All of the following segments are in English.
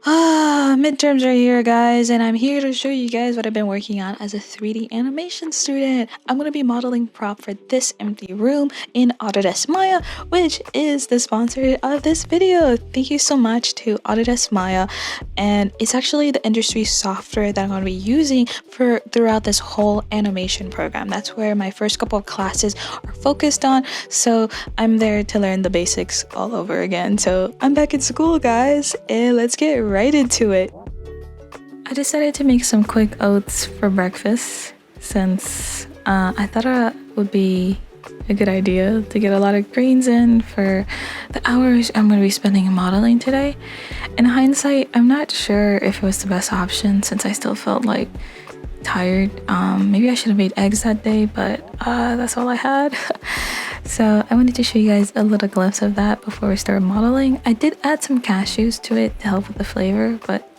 Midterms are here, guys, and I'm here to show you guys what I've been working on as a 3D animation student. I'm going to be modeling prop for this empty room in Autodesk Maya, which is the sponsor of this video. Thank you so much to Autodesk Maya, and it's actually the industry software that I'm going to be using throughout this whole animation program. That's where my first couple of classes are focused on, so I'm there to learn the basics all over again. So I'm back in school, guys, and let's get right into it. I decided to make some quick oats for breakfast since I thought it would be a good idea to get a lot of greens in for the hours I'm going to be spending modeling today. In hindsight, I'm not sure if it was the best option since I still felt like tired. Maybe I should have made eggs that day, but that's all I had. So I wanted to show you guys a little glimpse of that before we start modeling. I did add some cashews to it to help with the flavor, but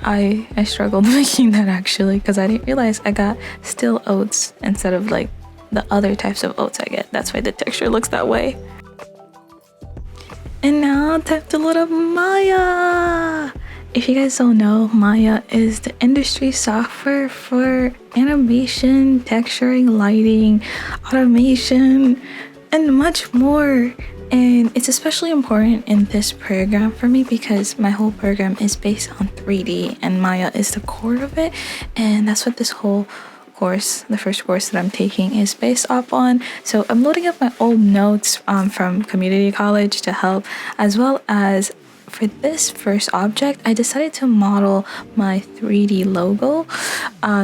I struggled making that actually because I didn't realize I got still oats instead of like the other types of oats I get. That's why the texture looks that way. And now time to load up Maya! If you guys don't know, Maya is the industry software for animation, texturing, lighting, automation, and much more. And it's especially important in this program for me because my whole program is based on 3D and Maya is the core of it. And that's what this whole course, the first course that I'm taking, is based off on. So I'm loading up my old notes from community college to help, as well as for this first object, I decided to model my 3D logo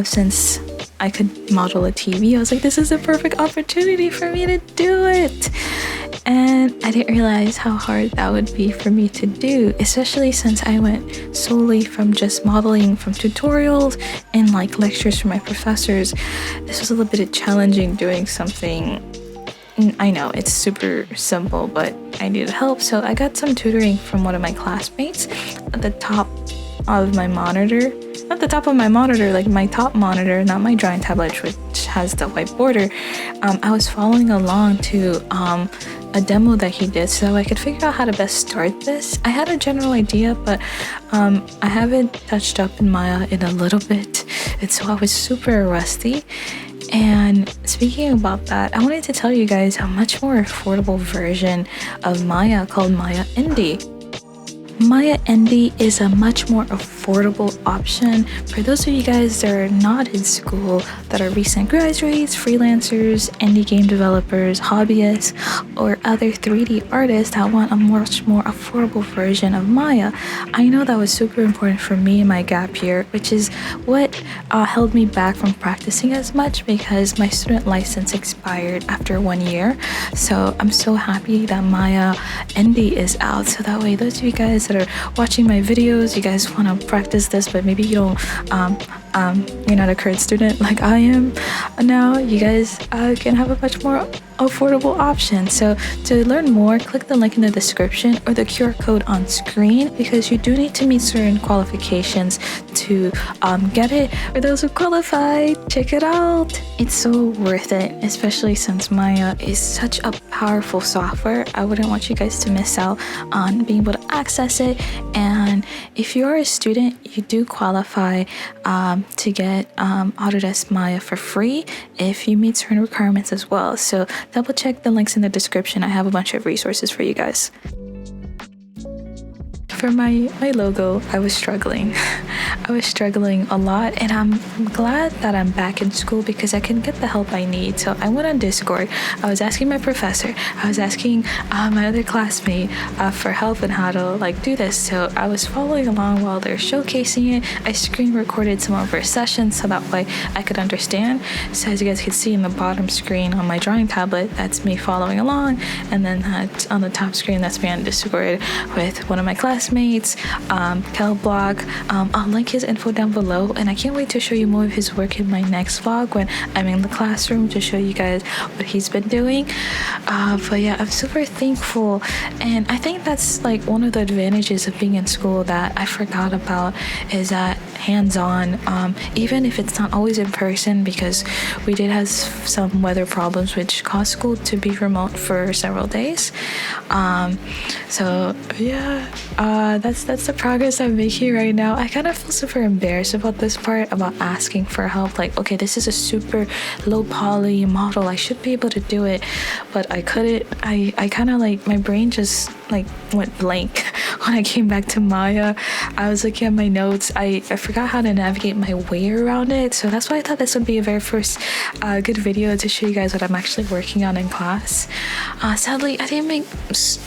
since I could model a TV. I was like, this is a perfect opportunity for me to do it. And I didn't realize how hard that would be for me to do, especially since I went solely from just modeling from tutorials and like lectures from my professors. This was a little bit challenging doing something. I know it's super simple, but I needed help, so I got some tutoring from one of my classmates at the top of my monitor. Not the top of my monitor, like my top monitor, not my drawing tablet, which has the white border. I was following along to a demo that he did so I could figure out how to best start this. I had a general idea, but I haven't touched up in Maya in a little bit, and so I was super rusty. And speaking about that, I wanted to tell you guys a much more affordable version of Maya called Maya Indie. Maya Indie is a much more affordable option for those of you guys that are not in school, that are recent graduates, freelancers, indie game developers, hobbyists, or other 3D artists that want a much more affordable version of Maya. I know that was super important for me in my gap year, which is what held me back from practicing as much because my student license expired after 1 year. So I'm so happy that Maya Indie is out, so that way those of you guys that are watching my videos, you guys want to practice this, but maybe you don't, you're not a current student like I am now, you guys can have a much more affordable option. So to learn more, click the link in the description or the QR code on screen because you do need to meet certain qualifications to get it. For those who qualify, check it out. It's so worth it, especially since Maya is such a powerful software. I wouldn't want you guys to miss out on being able to access it. And if you are a student, you do qualify to get Autodesk Maya for free if you meet certain requirements as well. So double check the links in the description. I have a bunch of resources for you guys. For my logo, I was struggling. I was struggling a lot, and I'm glad that I'm back in school because I can get the help I need. So I went on Discord. I was asking my professor. I was asking my other classmate for help and how to like do this. So I was following along while they're showcasing it. I screen recorded some of our sessions so that way I could understand. So as you guys can see in the bottom screen on my drawing tablet, that's me following along, and then on the top screen, that's me on Discord with one of my classmates, Kel Block. I'll link his info down below, and I can't wait to show you more of his work in my next vlog when I'm in the classroom to show you guys what he's been doing. But yeah, I'm super thankful, and I think that's like one of the advantages of being in school that I forgot about is that hands-on, even if it's not always in person because we did have some weather problems which caused school to be remote for several days. So yeah, that's the progress I'm making right now. I kind of feel super embarrassed about this part, about asking for help. Like, okay, this is a super low poly model, I should be able to do it, but I couldn't. I kind of like, my brain just like went blank when I came back to Maya. I was looking at my notes. I forgot how to navigate my way around it, so that's why I thought this would be a very first good video to show you guys what I'm actually working on in class. Sadly, I didn't make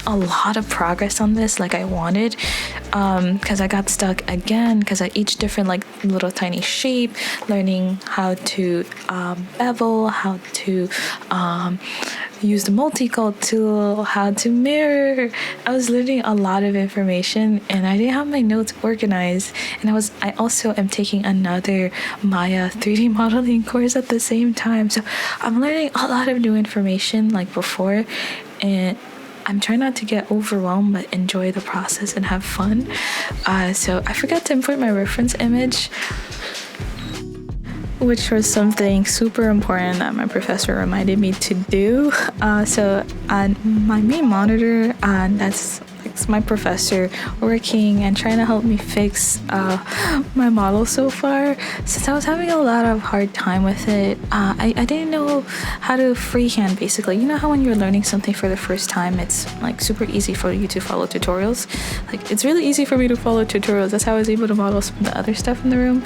a lot of progress on this like I wanted, because I got stuck again because I each different like little tiny shape, learning how to bevel, how to use the multicolored tool, how to mirror. I was learning a lot of information and I didn't have my notes organized, and I also am taking another Maya 3D modeling course at the same time, so I'm learning a lot of new information like before, and I'm trying not to get overwhelmed but enjoy the process and have fun. So I forgot to import my reference image, which was something super important that my professor reminded me to do. So on my main monitor, that's my professor working and trying to help me fix my model so far, since I was having a lot of hard time with it. I didn't know how to freehand, basically. You know how when you're learning something for the first time, it's like super easy for you to follow tutorials? Like, it's really easy for me to follow tutorials. That's how I was able to model some of the other stuff in the room.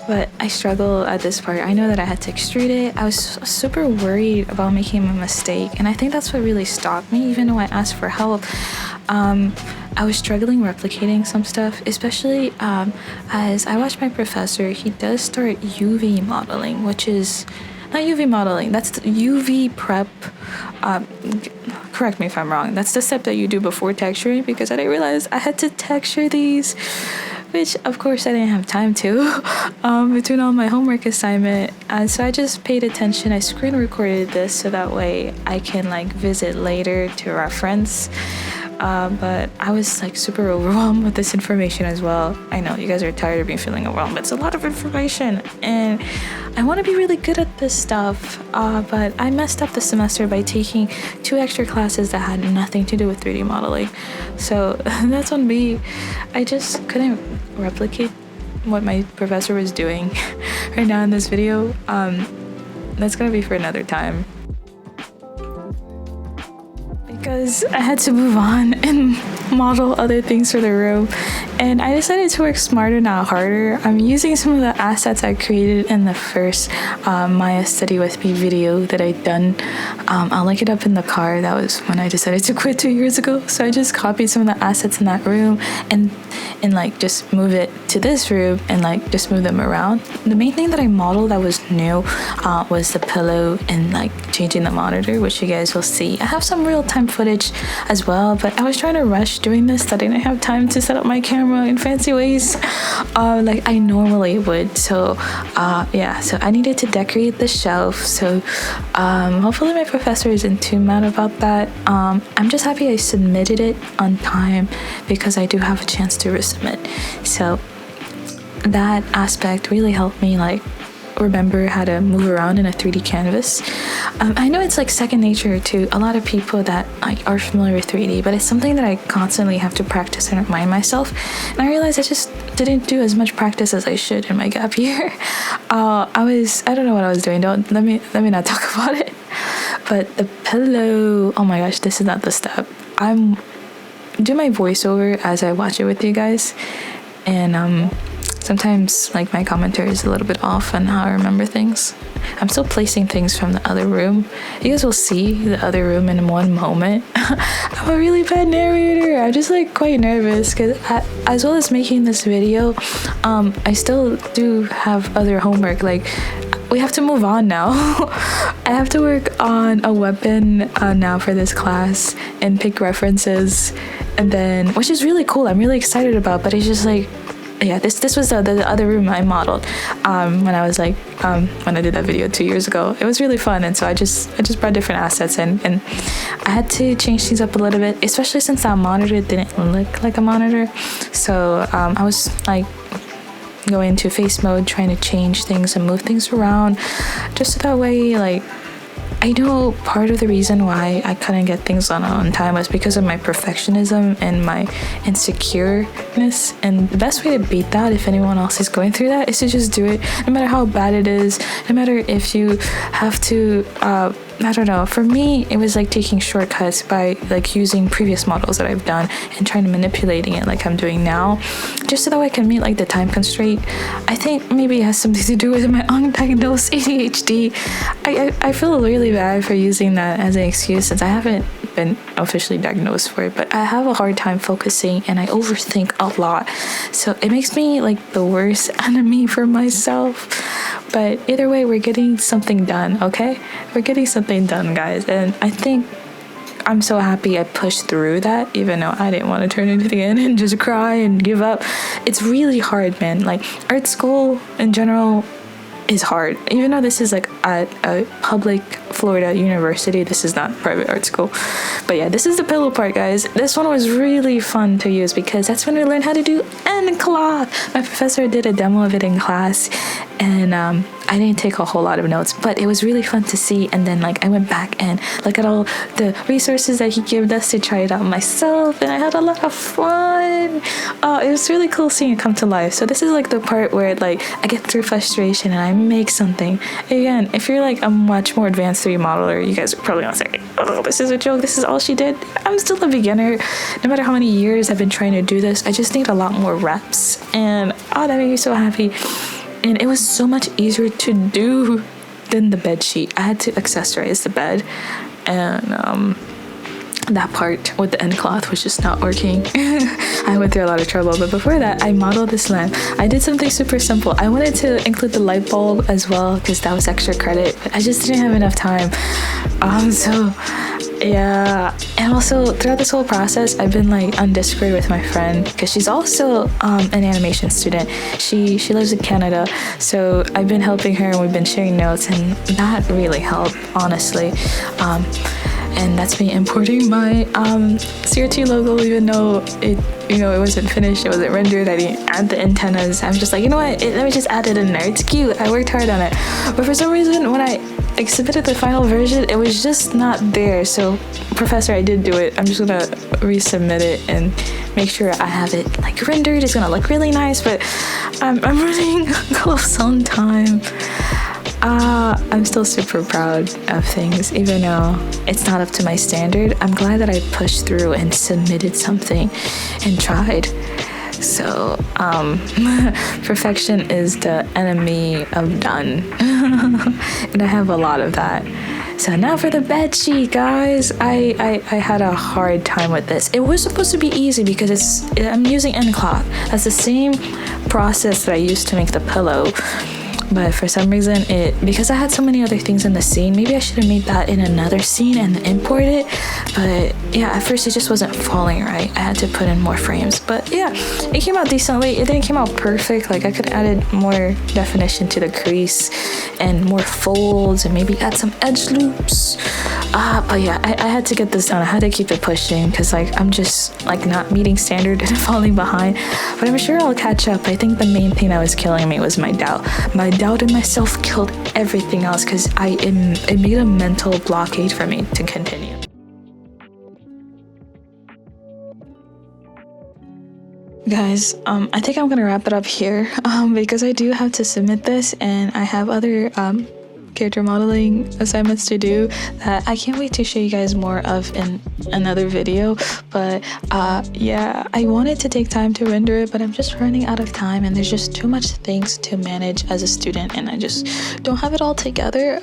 But I struggle at this part. I know that I had to extrude it. I was super worried about making a mistake, and I think that's what really stopped me, even though I asked for help. I was struggling replicating some stuff, especially as I watched my professor. He does start UV modeling, which is not UV modeling, that's the UV prep. Correct me if I'm wrong, that's the step that you do before texturing, because I didn't realize I had to texture these, which of course I didn't have time to between all my homework assignment. So I just paid attention. I screen recorded this so that way I can like visit later to reference. But I was like super overwhelmed with this information as well. I know you guys are tired of me feeling overwhelmed, but it's a lot of information and I want to be really good at this stuff. But I messed up the semester by taking 2 extra classes that had nothing to do with 3D modeling. So that's on me. I just couldn't replicate what my professor was doing right now in this video. That's gonna be for another time, because I had to move on and model other things for the room, and I decided to work smarter, not harder. I'm using some of the assets I created in the first Maya Study With Me video that I'd done. I'll link it up in the card. That was when I decided to quit 2 years ago. So I just copied some of the assets in that room and like just move it to this room and like just move them around. The main thing that I modeled that was new was the pillow and like changing the monitor, which you guys will see. I have some real-time footage as well, but I was trying to rush doing this, that I didn't have time to set up my camera in fancy ways like I normally would. So yeah, so I needed to decorate the shelf. So hopefully my professor isn't too mad about that. I'm just happy I submitted it on time, because I do have a chance to resubmit. So that aspect really helped me like remember how to move around in a 3D canvas. I know it's like second nature to a lot of people that like are familiar with 3D, but it's something that I constantly have to practice and remind myself. And I realized I just didn't do as much practice as I should in my gap year. I don't know what I was doing. Let me not talk about it. But the pillow, oh my gosh, this is not the step. I'm do my voiceover as I watch it with you guys, and sometimes like my commentary is a little bit off on how I remember things. I'm still placing things from the other room. You guys will see the other room in one moment. I'm a really bad narrator. I'm just like quite nervous because as well as making this video, I still do have other homework. Like we have to move on now. I have to work on a weapon now for this class and pick references, and then, which is really cool. I'm really excited about, but it's just like, yeah, this was the other room I modeled when I was like when I did that video 2 years ago. It was really fun, and so I just brought different assets in, and I had to change things up a little bit, especially since that monitor didn't look like a monitor. So I was like going into face mode, trying to change things and move things around, just so that way like I know part of the reason why I couldn't get things done on time was because of my perfectionism and my insecureness. And the best way to beat that, if anyone else is going through that, is to just do it, no matter how bad it is, no matter if you have to I don't know, for me it was like taking shortcuts by like using previous models that I've done and trying to manipulating it like I'm doing now, just so that I can meet like the time constraint. I think maybe it has something to do with my undiagnosed ADHD. I feel really bad for using that as an excuse, since I haven't been officially diagnosed for it, but I have a hard time focusing and I overthink a lot, so it makes me like the worst enemy for myself. But either way, we're getting something done, okay? We're getting something done, guys. And I think I'm so happy I pushed through that, even though I didn't want to turn anything in and just cry and give up. It's really hard, man. Like, art school in general is hard. Even though this is like at a public Florida university, this is not private art school. But yeah, this is the pillow part, guys. This one was really fun to use because that's when we learned how to do end cloth. My professor did a demo of it in class, and I didn't take a whole lot of notes, but it was really fun to see. And then like I went back and look at all the resources that he gave us to try it out myself, and I had a lot of fun. It was really cool seeing it come to life. So this is like the part where like I get through frustration and I make something. Again, if you're like a much more advanced 3D modeler, you guys are probably not saying, oh, this is a joke, this is all she did. I'm still a beginner. No matter how many years I've been trying to do this, I just need a lot more reps, and that made me so happy. And it was so much easier to do than the bed sheet. I had to accessorize the bed, and that part with the end cloth was just not working. I went through a lot of trouble, but before that, I modeled this lamp. I did something super simple. I wanted to include the light bulb as well because that was extra credit, but I just didn't have enough time. So yeah, and also throughout this whole process, I've been like on Discord with my friend because she's also an animation student. She lives in Canada, so I've been helping her and we've been sharing notes, and that really helped, honestly. And that's me importing my CRT logo, even though it wasn't finished, it wasn't rendered. I didn't add the antennas. I'm just like, you know what? Let me just add it in there. It's cute. I worked hard on it. But for some reason, when I submitted the final version, it was just not there. So, Professor, I did do it. I'm just gonna resubmit it and make sure I have it like rendered. It's gonna look really nice, but I'm running close on time. I'm still super proud of things, even though it's not up to my standard. I'm glad that I pushed through and submitted something and tried. So, perfection is the enemy of done. And I have a lot of that. So now for the bed sheet, guys. I had a hard time with this. It was supposed to be easy because I'm using end cloth. That's the same process that I used to make the pillow. But for some reason, because I had so many other things in the scene, maybe I should have made that in another scene and import it. But yeah, at first it just wasn't falling right. I had to put in more frames. But yeah, it came out decently. It didn't come out perfect. Like I could have added more definition to the crease and more folds and maybe add some edge loops. But yeah, I had to get this done. I had to keep it pushing because like I'm just like not meeting standard and falling behind. But I'm sure I'll catch up. I think the main thing that was killing me was my doubt. My doubt in myself killed everything else because it made a mental blockade for me to continue. Guys, I think I'm gonna wrap it up here because I do have to submit this and I have other character modeling assignments to do that I can't wait to show you guys more of in another video. But yeah, I wanted to take time to render it, but I'm just running out of time and there's just too much things to manage as a student and I just don't have it all together,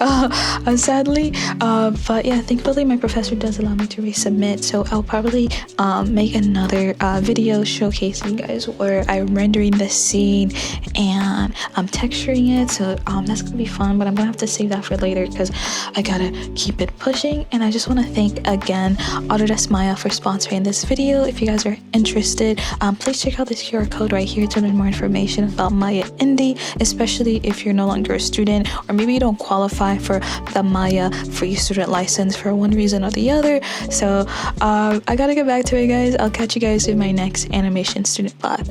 sadly. But yeah, thankfully my professor does allow me to resubmit, so I'll probably make another video showcasing you guys where I'm rendering the scene and I'm texturing it, so that's gonna be fun. But I'm gonna have to save that for later because I gotta keep it pushing. And I just want to thank again Autodesk Maya for sponsoring this video. If you guys are interested, please check out this QR code right here to learn more information about Maya Indie, especially if you're no longer a student or maybe you don't qualify for the Maya free student license for one reason or the other. So I gotta get back to it, guys. I'll catch you guys in my next animation student pod.